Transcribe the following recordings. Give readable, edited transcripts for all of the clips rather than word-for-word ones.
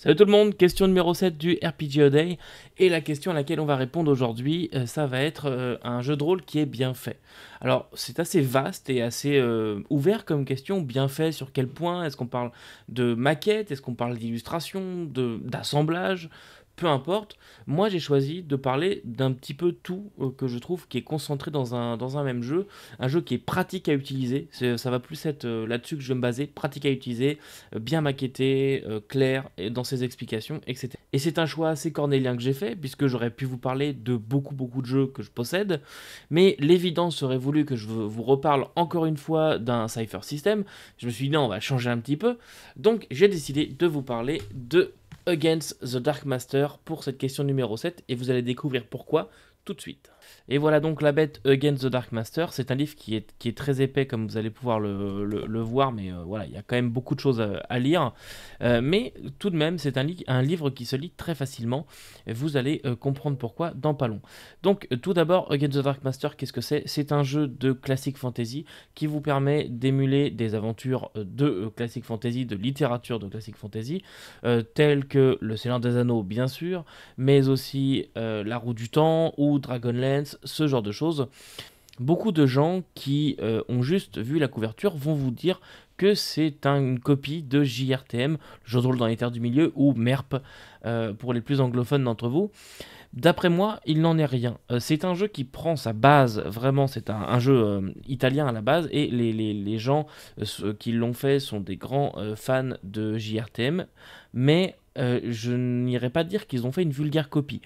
Salut tout le monde, question numéro 7 du RPG A Day. Et la question à laquelle on va répondre aujourd'hui, ça va être un jeu de rôle qui est bien fait. Alors, c'est assez vaste et assez ouvert comme question. Bien fait sur quel point? Est-ce qu'on parle de maquette? Est-ce qu'on parle d'illustration? D'assemblage? Peu importe. Moi, j'ai choisi de parler d'un petit peu tout que je trouve qui est concentré dans un même jeu. Un jeu qui est pratique à utiliser. Ça va plus être là-dessus que je vais me baser. Pratique à utiliser, bien maquetté, clair et dans ses explications, etc. Et c'est un choix assez cornélien que j'ai fait, puisque j'aurais pu vous parler de beaucoup de jeux que je possède, mais l'évidence aurait voulu que je vous reparle encore une fois d'un Cypher System. Je me suis dit non, on va changer un petit peu, donc j'ai décidé de vous parler de Against the Dark Master pour cette question numéro 7, et vous allez découvrir pourquoi tout de suite. Et voilà donc la bête Against the Dark Master. C'est un livre qui est très épais, comme vous allez pouvoir le voir, mais voilà, il y a quand même beaucoup de choses à lire. Mais tout de même, c'est un livre qui se lit très facilement. Vous allez comprendre pourquoi dans pas long. Donc, tout d'abord, Against the Dark Master, qu'est-ce que c'est? C'est un jeu de classic fantasy qui vous permet d'émuler des aventures de classic fantasy, de littérature de classic fantasy, telles que Le Seigneur des Anneaux, bien sûr, mais aussi La Roue du Temps ou Dragonlance, ce genre de choses. Beaucoup de gens qui ont juste vu la couverture vont vous dire que c'est une copie de JRTM, Jeu de rôle dans les terres du milieu, ou MERP pour les plus anglophones d'entre vous. D'après moi, il n'en est rien. C'est un jeu qui prend sa base, vraiment, c'est un jeu italien à la base, et les gens qui l'ont fait sont des grands fans de JRTM, mais je n'irai pas dire qu'ils ont fait une vulgaire copie.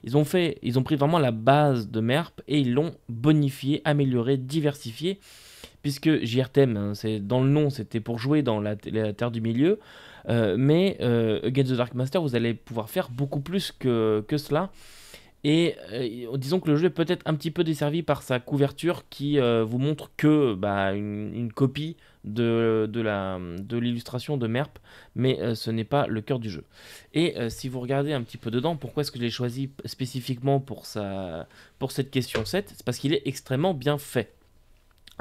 Ils ont pris vraiment la base de MERP et ils l'ont bonifié, amélioré, diversifié, puisque JRTM, hein, c'est dans le nom, c'était pour jouer dans la Terre du Milieu, mais Against the Dark Master, vous allez pouvoir faire beaucoup plus que cela. Et disons que le jeu est peut-être un petit peu desservi par sa couverture qui vous montre que une copie de l'illustration de MERP, mais ce n'est pas le cœur du jeu. Et si vous regardez un petit peu dedans, pourquoi est-ce que je l'ai choisi spécifiquement pour cette question 7? C'est parce qu'il est extrêmement bien fait.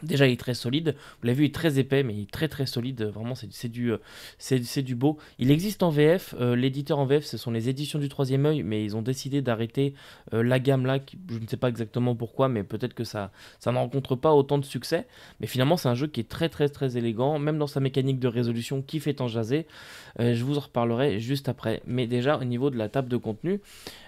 Déjà, il est très solide. Vous l'avez vu, il est très épais, mais il est très solide. Vraiment, c'est du beau. Il existe en VF. L'éditeur en VF, ce sont les éditions du Troisième Œil, mais ils ont décidé d'arrêter la gamme là. Je ne sais pas exactement pourquoi, mais peut-être que ça ne rencontre pas autant de succès. Mais finalement, c'est un jeu qui est très élégant, même dans sa mécanique de résolution qui fait en jaser. Je vous en reparlerai juste après. Mais déjà, au niveau de la table de contenu,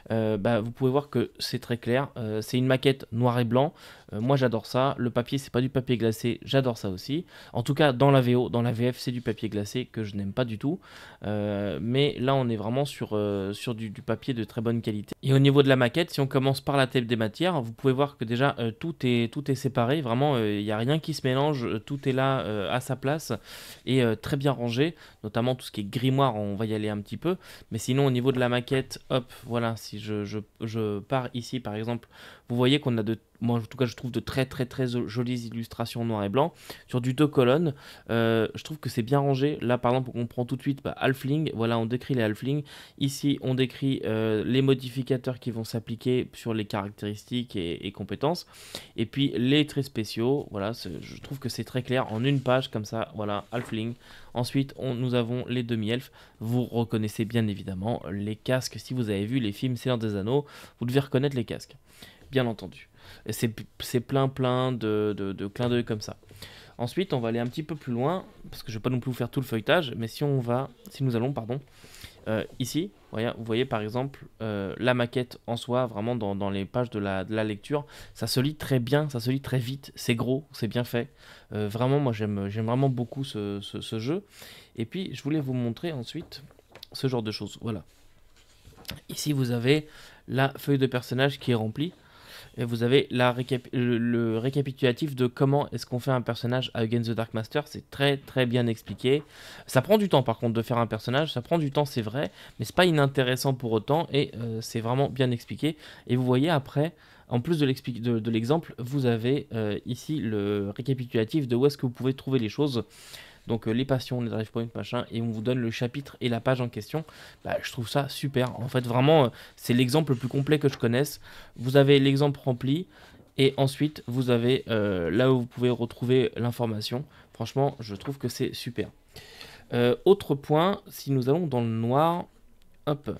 vous pouvez voir que c'est très clair. C'est une maquette noir et blanc. Moi j'adore ça. Le papier, c'est pas du papier glacé, j'adore ça aussi. En tout cas, dans la VO, dans la VF, c'est du papier glacé que je n'aime pas du tout. Mais là, on est vraiment sur du papier de très bonne qualité. Et au niveau de la maquette, si on commence par la table des matières, vous pouvez voir que déjà tout est séparé. Vraiment, il n'y a rien qui se mélange. Tout est là à sa place et très bien rangé. Notamment tout ce qui est grimoire, on va y aller un petit peu. Mais sinon, au niveau de la maquette, hop, voilà, si je pars ici par exemple, vous voyez qu'on a moi en tout cas je trouve de très jolies illustrations noir et blanc sur du deux colonnes. Je trouve que c'est bien rangé. Là par exemple, on prend tout de suite Halfling, voilà, on décrit les Halflings. Ici, on décrit les modificateurs qui vont s'appliquer sur les caractéristiques et compétences. Et puis les traits spéciaux, voilà, je trouve que c'est très clair en une page comme ça, voilà, Halfling. Ensuite, nous avons les demi-elfes. Vous reconnaissez bien évidemment les casques. Si vous avez vu les films Seigneur des Anneaux, vous devez reconnaître les casques, bien entendu. C'est plein de clins d'œil comme ça. Ensuite, on va aller un petit peu plus loin, parce que je ne vais pas non plus vous faire tout le feuilletage, mais si nous allons, pardon, ici, vous voyez par exemple la maquette en soi, vraiment dans les pages de la lecture, ça se lit très bien, ça se lit très vite, c'est gros, c'est bien fait. Vraiment, moi j'aime vraiment beaucoup ce jeu. Et puis, je voulais vous montrer ensuite ce genre de choses. Voilà. Ici, vous avez la feuille de personnage qui est remplie. Et vous avez le récapitulatif de comment est-ce qu'on fait un personnage à Against the Dark Master. C'est très bien expliqué. Ça prend du temps par contre de faire un personnage. Ça prend du temps, c'est vrai, mais c'est pas inintéressant pour autant. Et c'est vraiment bien expliqué. Et vous voyez après, en plus de l'exemple, vous avez ici le récapitulatif de où est-ce que vous pouvez trouver les choses. Donc les passions, les drive points, machin, et on vous donne le chapitre et la page en question. Je trouve ça super. En fait, vraiment, c'est l'exemple le plus complet que je connaisse. Vous avez l'exemple rempli, et ensuite, vous avez là où vous pouvez retrouver l'information. Franchement, je trouve que c'est super. Autre point, si nous allons dans le noir, Hop, vous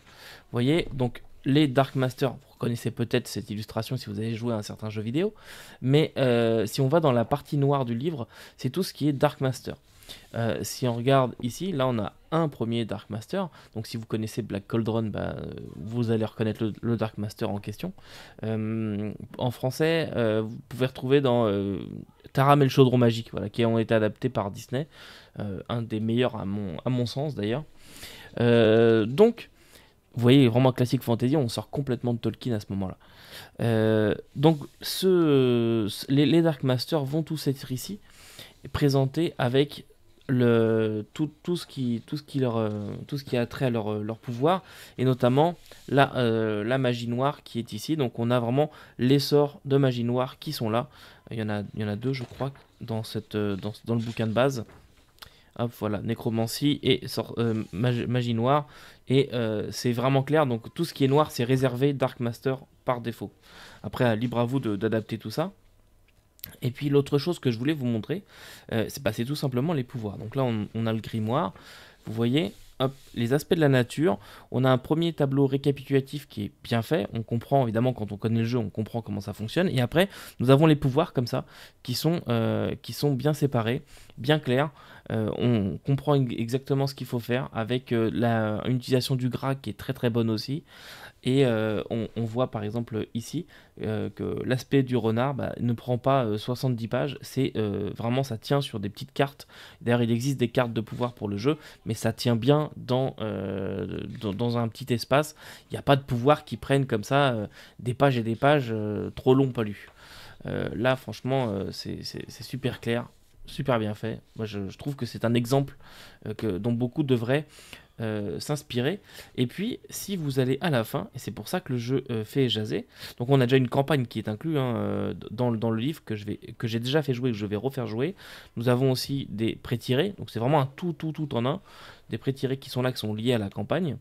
voyez, donc les Dark Master, vous reconnaissez peut-être cette illustration si vous avez joué à un certain jeu vidéo, mais si on va dans la partie noire du livre, c'est tout ce qui est Dark Master. Si on regarde ici, là on a un premier Dark Master, donc si vous connaissez Black Cauldron, vous allez reconnaître le Dark Master en question. En français, vous pouvez retrouver dans Taram et le chaudron magique, voilà, qui ont été adaptés par Disney, un des meilleurs à mon sens d'ailleurs. Donc, vous voyez, vraiment classique fantasy, on sort complètement de Tolkien à ce moment-là. Donc, les Dark Masters vont tous être ici, présentés avec tout ce qui a trait à leur pouvoir, et notamment la magie noire qui est ici. Donc, on a vraiment les sorts de magie noire qui sont là. Il y en a deux, je crois, dans le bouquin de base. Hop, voilà, nécromancie et magie noire. Et c'est vraiment clair, donc tout ce qui est noir, c'est réservé Dark Master par défaut. Après, libre à vous d'adapter tout ça. Et puis l'autre chose que je voulais vous montrer, c'est tout simplement les pouvoirs. Donc là, on a le grimoire. Vous voyez, hop, les aspects de la nature. On a un premier tableau récapitulatif qui est bien fait. On comprend, évidemment, quand on connaît le jeu, on comprend comment ça fonctionne. Et après, nous avons les pouvoirs comme ça, qui sont bien séparés, bien clairs. On comprend exactement ce qu'il faut faire avec une utilisation du gras qui est très très bonne aussi. Et on voit par exemple ici que l'aspect du renard ne prend pas 70 pages, c'est vraiment ça tient sur des petites cartes. D'ailleurs il existe des cartes de pouvoir pour le jeu, mais ça tient bien dans un petit espace. Il n'y a pas de pouvoir qui prennent comme ça des pages et des pages trop longs pas lus. Là franchement c'est super clair, super bien fait. Moi je trouve que c'est un exemple dont beaucoup devraient s'inspirer. Et puis si vous allez à la fin, et c'est pour ça que le jeu fait jaser, donc on a déjà une campagne qui est inclue dans le livre que j'ai déjà fait jouer, que je vais refaire jouer. Nous avons aussi des pré-tirés, donc c'est vraiment un tout en un, des pré-tirés qui sont là, qui sont liés à la campagne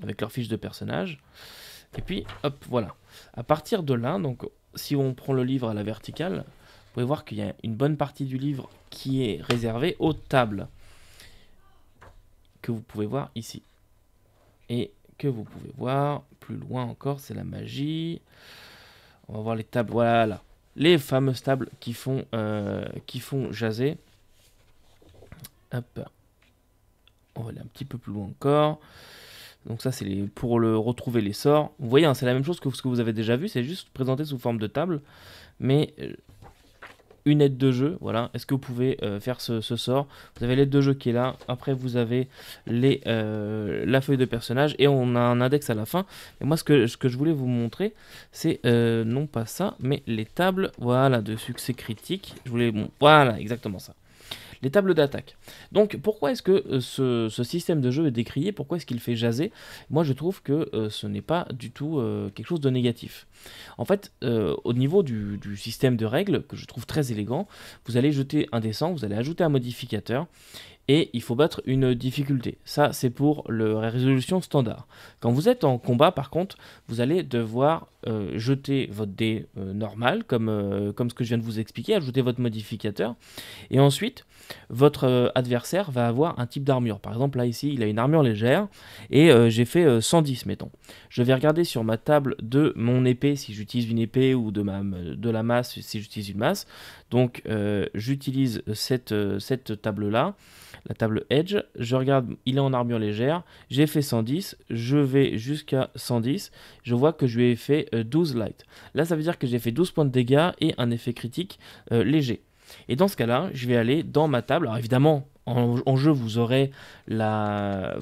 avec leurs fiches de personnages. Et puis hop, voilà, à partir de là, donc si on prend le livre à la verticale, vous pouvez voir qu'il y a une bonne partie du livre qui est réservée aux tables que vous pouvez voir ici. Et que vous pouvez voir plus loin encore, c'est la magie. On va voir les tables, voilà. Les fameuses tables qui font jaser. Hop. On va aller un petit peu plus loin encore. Donc ça, c'est pour retrouver les sorts. Vous voyez, hein, c'est la même chose que ce que vous avez déjà vu, c'est juste présenté sous forme de table. Mais une aide de jeu, voilà. Est-ce que vous pouvez faire ce sort? Vous avez l'aide de jeu qui est là. Après, vous avez la feuille de personnage et on a un index à la fin. Et moi, ce que je voulais vous montrer, c'est non pas ça, mais les tables, voilà, de succès critique. Voilà, exactement ça. Les tables d'attaque. Donc pourquoi est-ce que ce système de jeu est décrié? Pourquoi est-ce qu'il fait jaser? Moi je trouve que ce n'est pas du tout quelque chose de négatif. En fait, au niveau du système de règles, que je trouve très élégant, vous allez jeter un dé 100, vous allez ajouter un modificateur, et il faut battre une difficulté. Ça, c'est pour la résolution standard. Quand vous êtes en combat, par contre, vous allez devoir jeter votre dé normal, comme ce que je viens de vous expliquer, ajouter votre modificateur, et ensuite, votre adversaire va avoir un type d'armure. Par exemple, là, ici, il a une armure légère, et j'ai fait 110, mettons. Je vais regarder sur ma table de mon épée, si j'utilise une épée, ou de la masse, si j'utilise une masse. Donc, j'utilise cette table-là, la table Edge, je regarde, il est en armure légère, j'ai fait 110, je vais jusqu'à 110, je vois que je lui ai fait 12 light. Là, ça veut dire que j'ai fait 12 points de dégâts et un effet critique léger. Et dans ce cas-là, je vais aller dans ma table. Alors évidemment, en jeu, vous aurez la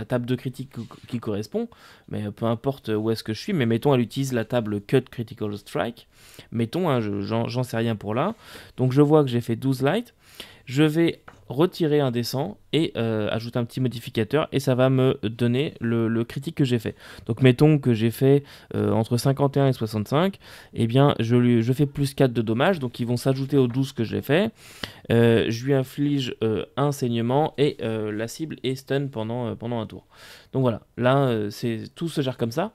table de critique qui correspond, mais peu importe où est-ce que je suis, mais mettons, elle utilise la table Cut Critical Strike. Mettons, hein, j'en sais rien pour là. Donc je vois que j'ai fait 12 light. Je vais retirer un dé 100 et ajouter un petit modificateur et ça va me donner le critique que j'ai fait. Donc mettons que j'ai fait entre 51 et 65, et bien je fais plus 4 de dommages, donc ils vont s'ajouter aux 12 que j'ai fait. Je lui inflige un saignement et la cible est stun pendant un tour. Donc voilà, là tout se gère comme ça.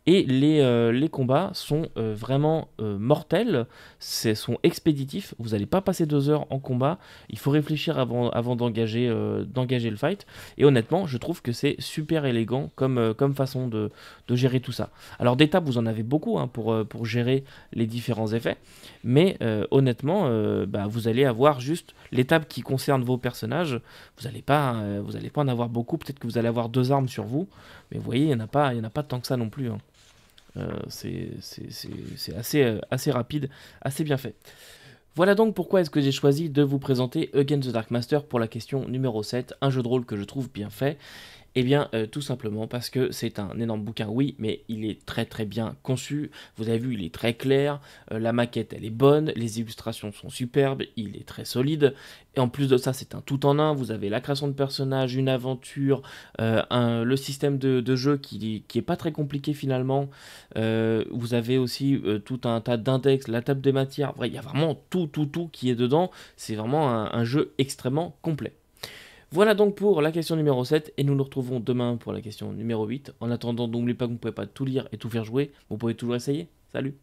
Et les combats sont vraiment mortels, sont expéditifs, vous n'allez pas passer 2 heures en combat, il faut réfléchir avant d'engager le fight, et honnêtement je trouve que c'est super élégant comme façon de gérer tout ça. Alors des tables vous en avez beaucoup hein, pour gérer les différents effets, mais honnêtement bah, vous allez avoir juste les tables qui concernent vos personnages, vous allez pas en avoir beaucoup, peut-être que vous allez avoir 2 armes sur vous, mais vous voyez il y en a pas tant que ça non plus, hein. C'est assez rapide, assez bien fait. Voilà donc pourquoi est-ce que j'ai choisi de vous présenter Against the Dark Master pour la question numéro 7, un jeu de rôle que je trouve bien fait. Eh bien, tout simplement parce que c'est un énorme bouquin, oui, mais il est très très bien conçu. Vous avez vu, il est très clair, la maquette elle est bonne, les illustrations sont superbes, il est très solide. Et en plus de ça, c'est un tout en un. Vous avez la création de personnages, une aventure, le système de jeu qui est pas très compliqué finalement. Vous avez aussi tout un tas d'index, la table des matières. Vrai, il y a vraiment tout qui est dedans. C'est vraiment un jeu extrêmement complet. Voilà donc pour la question numéro 7 et nous nous retrouvons demain pour la question numéro 8. En attendant, n'oubliez pas que vous ne pouvez pas tout lire et tout faire jouer, vous pouvez toujours essayer. Salut!